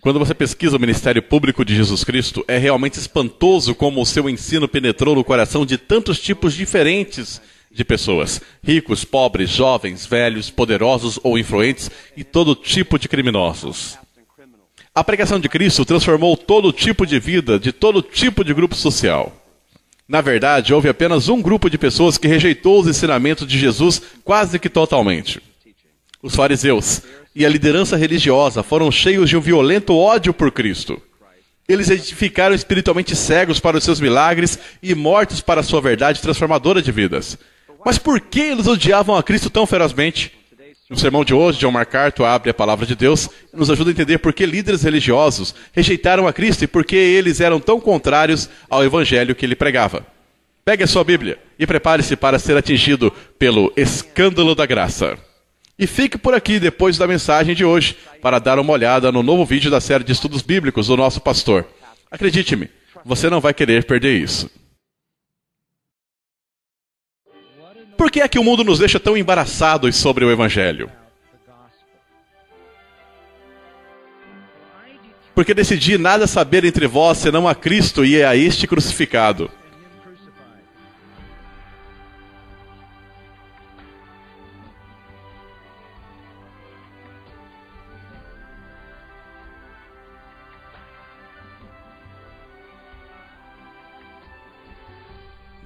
Quando você pesquisa o ministério público de Jesus Cristo, é realmente espantoso como o seu ensino penetrou no coração de tantos tipos diferentes de pessoas. Ricos, pobres, jovens, velhos, poderosos ou influentes e todo tipo de criminosos. A pregação de Cristo transformou todo tipo de vida, de todo tipo de grupo social. Na verdade, houve apenas um grupo de pessoas que rejeitou os ensinamentos de Jesus quase que totalmente. Os fariseus e a liderança religiosa foram cheios de um violento ódio por Cristo. Eles ficaram espiritualmente cegos para os seus milagres e mortos para a sua verdade transformadora de vidas. Mas por que eles odiavam a Cristo tão ferozmente? No sermão de hoje, John MacArthur abre a palavra de Deus e nos ajuda a entender por que líderes religiosos rejeitaram a Cristo e por que eles eram tão contrários ao evangelho que ele pregava. Pegue a sua Bíblia e prepare-se para ser atingido pelo escândalo da graça. E fique por aqui depois da mensagem de hoje para dar uma olhada no novo vídeo da série de estudos bíblicos do nosso pastor. Acredite-me, você não vai querer perder isso. Por que é que o mundo nos deixa tão embaraçados sobre o Evangelho? Porque decidi nada saber entre vós senão a Cristo e a este crucificado.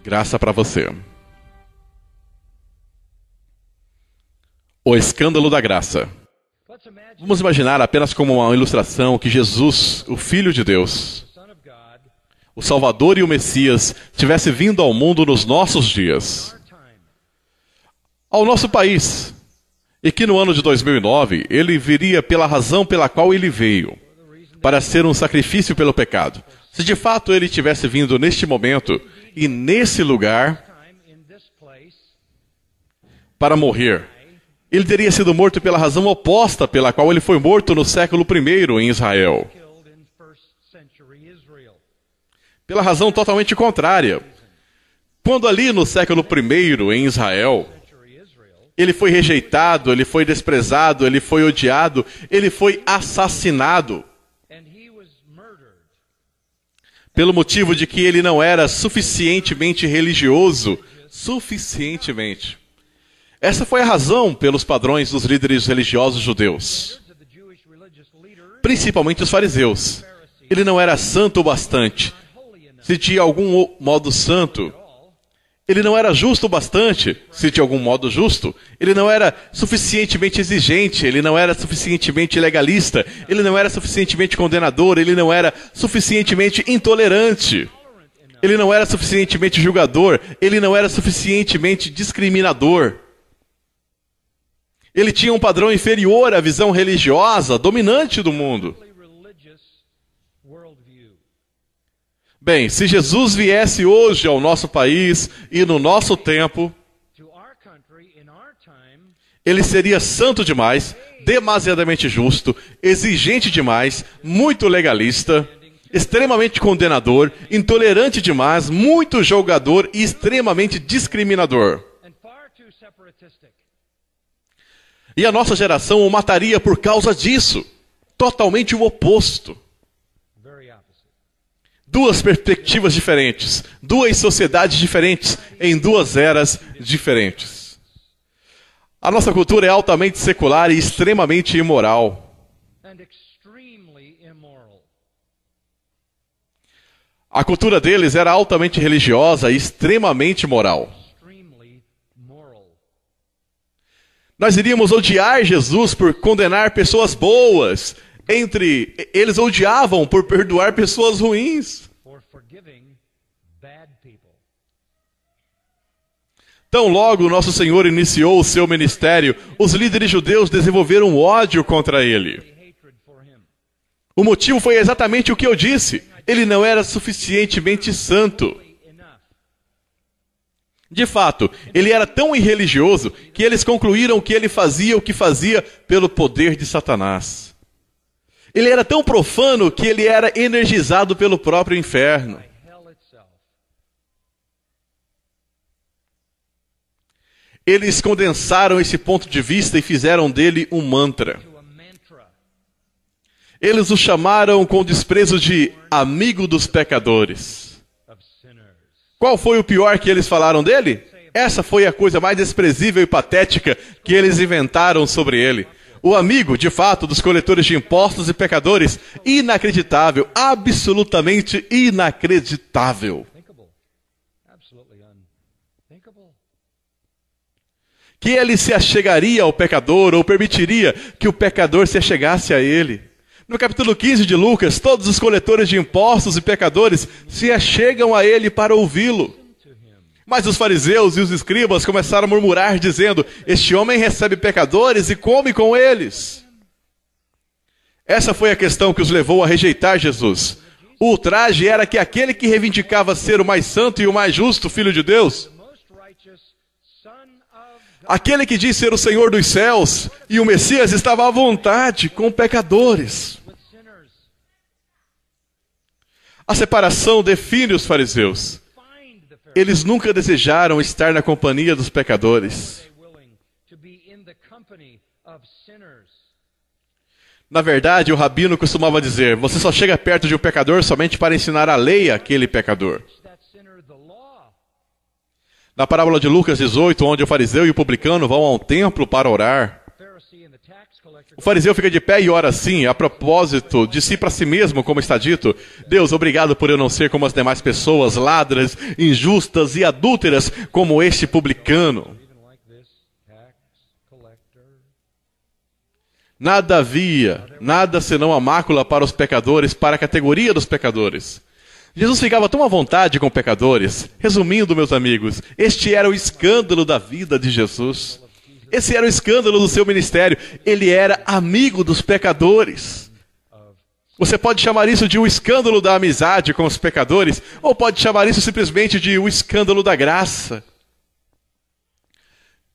Graça para você. O escândalo da graça. Vamos imaginar apenas como uma ilustração que Jesus, o Filho de Deus, o Salvador e o Messias, tivesse vindo ao mundo nos nossos dias, ao nosso país, e que no ano de 2009 ele viria pela razão pela qual ele veio, para ser um sacrifício pelo pecado. Se de fato ele tivesse vindo neste momento e nesse lugar para morrer, ele teria sido morto pela razão oposta pela qual ele foi morto no século I em Israel. Pela razão totalmente contrária. Quando ali no século I em Israel, ele foi rejeitado, ele foi desprezado, ele foi odiado, ele foi assassinado. Pelo motivo de que ele não era suficientemente religioso, suficientemente. Essa foi a razão pelos padrões dos líderes religiosos judeus, principalmente os fariseus. Ele não era santo o bastante. Se de algum modo santo, ele não era justo o bastante, se de algum modo justo. Ele não era suficientemente exigente, ele não era suficientemente legalista, ele não era suficientemente condenador, ele não era suficientemente intolerante. Ele não era suficientemente julgador, ele não era suficientemente discriminador. Ele tinha um padrão inferior à visão religiosa dominante do mundo. Bem, se Jesus viesse hoje ao nosso país e no nosso tempo, ele seria santo demais, demasiadamente justo, exigente demais, muito legalista, extremamente condenador, intolerante demais, muito julgador e extremamente discriminador. E a nossa geração o mataria por causa disso. Totalmente o oposto. Duas perspectivas diferentes. Duas sociedades diferentes em duas eras diferentes. A nossa cultura é altamente secular e extremamente imoral. A cultura deles era altamente religiosa e extremamente moral. Nós iríamos odiar Jesus por condenar pessoas boas. Eles odiavam por perdoar pessoas ruins. Tão logo nosso Senhor iniciou o seu ministério, os líderes judeus desenvolveram ódio contra ele. O motivo foi exatamente o que eu disse. Ele não era suficientemente santo. De fato, ele era tão irreligioso que eles concluíram que ele fazia o que fazia pelo poder de Satanás. Ele era tão profano que ele era energizado pelo próprio inferno. Eles condensaram esse ponto de vista e fizeram dele um mantra. Eles o chamaram com desprezo de amigo dos pecadores. Qual foi o pior que eles falaram dele? Essa foi a coisa mais desprezível e patética que eles inventaram sobre ele. O amigo, de fato, dos coletores de impostos e pecadores. Inacreditável, absolutamente inacreditável. Que ele se achegaria ao pecador ou permitiria que o pecador se achegasse a ele. No capítulo 15 de Lucas, todos os coletores de impostos e pecadores se achegam a ele para ouvi-lo. Mas os fariseus e os escribas começaram a murmurar, dizendo: este homem recebe pecadores e come com eles. Essa foi a questão que os levou a rejeitar Jesus. O ultraje era que aquele que reivindicava ser o mais santo e o mais justo Filho de Deus, aquele que diz ser o Senhor dos céus e o Messias, estava à vontade com pecadores. A separação define os fariseus. Eles nunca desejaram estar na companhia dos pecadores. Na verdade, o rabino costumava dizer: você só chega perto de um pecador somente para ensinar a lei àquele pecador. Na parábola de Lucas 18, onde o fariseu e o publicano vão ao templo para orar, o fariseu fica de pé e ora assim, a propósito de si para si mesmo, como está dito: Deus, obrigado por eu não ser como as demais pessoas, ladras, injustas e adúlteras, como este publicano. Nada havia, nada senão a mácula para os pecadores, para a categoria dos pecadores. Jesus ficava tão à vontade com pecadores. Resumindo, meus amigos, este era o escândalo da vida de Jesus. Esse era o escândalo do seu ministério. Ele era amigo dos pecadores. Você pode chamar isso de o escândalo da amizade com os pecadores, ou pode chamar isso simplesmente de o escândalo da graça.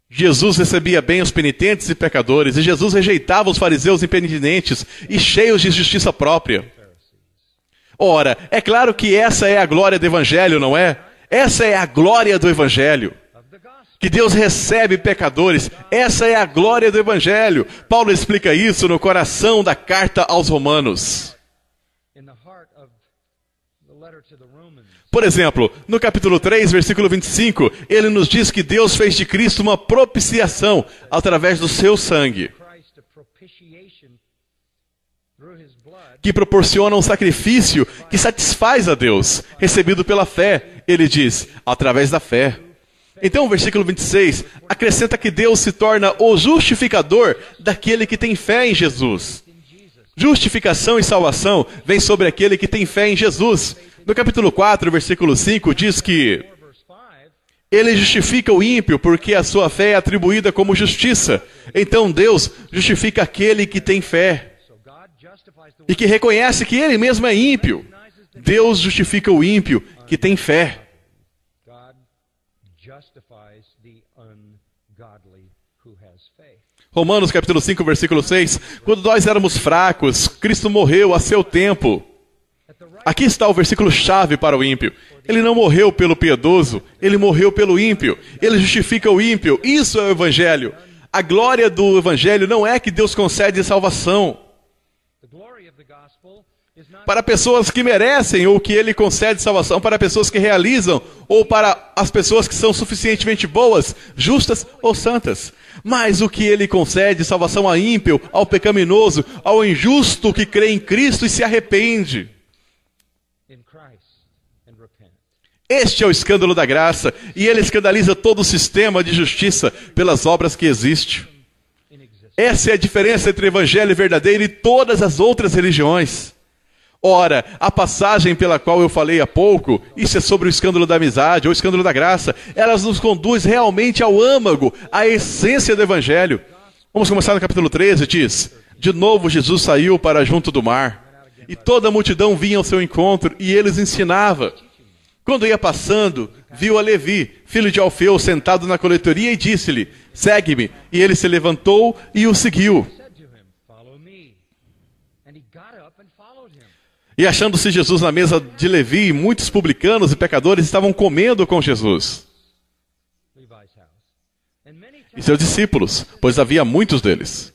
Jesus recebia bem os penitentes e pecadores, e Jesus rejeitava os fariseus impenitentes e cheios de justiça própria. Ora, é claro que essa é a glória do Evangelho, não é? Essa é a glória do Evangelho. Que Deus recebe pecadores. Essa é a glória do Evangelho. Paulo explica isso no coração da carta aos Romanos. Por exemplo, no capítulo 3, versículo 25, ele nos diz que Deus fez de Cristo uma propiciação através do seu sangue, que proporciona um sacrifício que satisfaz a Deus, recebido pela fé. Ele diz, através da fé. Então o versículo 26 acrescenta que Deus se torna o justificador daquele que tem fé em Jesus. Justificação e salvação vem sobre aquele que tem fé em Jesus. No capítulo 4, versículo 5, diz que ele justifica o ímpio porque a sua fé é atribuída como justiça. Então Deus justifica aquele que tem fé e que reconhece que ele mesmo é ímpio. Deus justifica o ímpio que tem fé. Romanos capítulo 5, versículo 6. Quando nós éramos fracos, Cristo morreu a seu tempo. Aqui está o versículo chave para o ímpio. Ele não morreu pelo piedoso, ele morreu pelo ímpio. Ele justifica o ímpio. Isso é o Evangelho. A glória do Evangelho não é que Deus concede salvação para pessoas que merecem, ou que ele concede salvação para pessoas que realizam, ou para as pessoas que são suficientemente boas, justas ou santas. Mas o que ele concede salvação ao ímpio, ao pecaminoso, ao injusto que crê em Cristo e se arrepende. Este é o escândalo da graça, e ele escandaliza todo o sistema de justiça pelas obras que existe. Essa é a diferença entre o Evangelho verdadeiro e todas as outras religiões. Ora, a passagem pela qual eu falei há pouco, isso é sobre o escândalo da amizade ou o escândalo da graça, elas nos conduz realmente ao âmago, à essência do Evangelho. Vamos começar no capítulo 13, diz: de novo Jesus saiu para junto do mar, e toda a multidão vinha ao seu encontro, e ele os ensinava. Quando ia passando, viu a Levi, filho de Alfeu, sentado na coletoria, e disse-lhe: segue-me. E ele se levantou e o seguiu. E achando-se Jesus na mesa de Levi, muitos publicanos e pecadores estavam comendo com Jesus. E seus discípulos, pois havia muitos deles.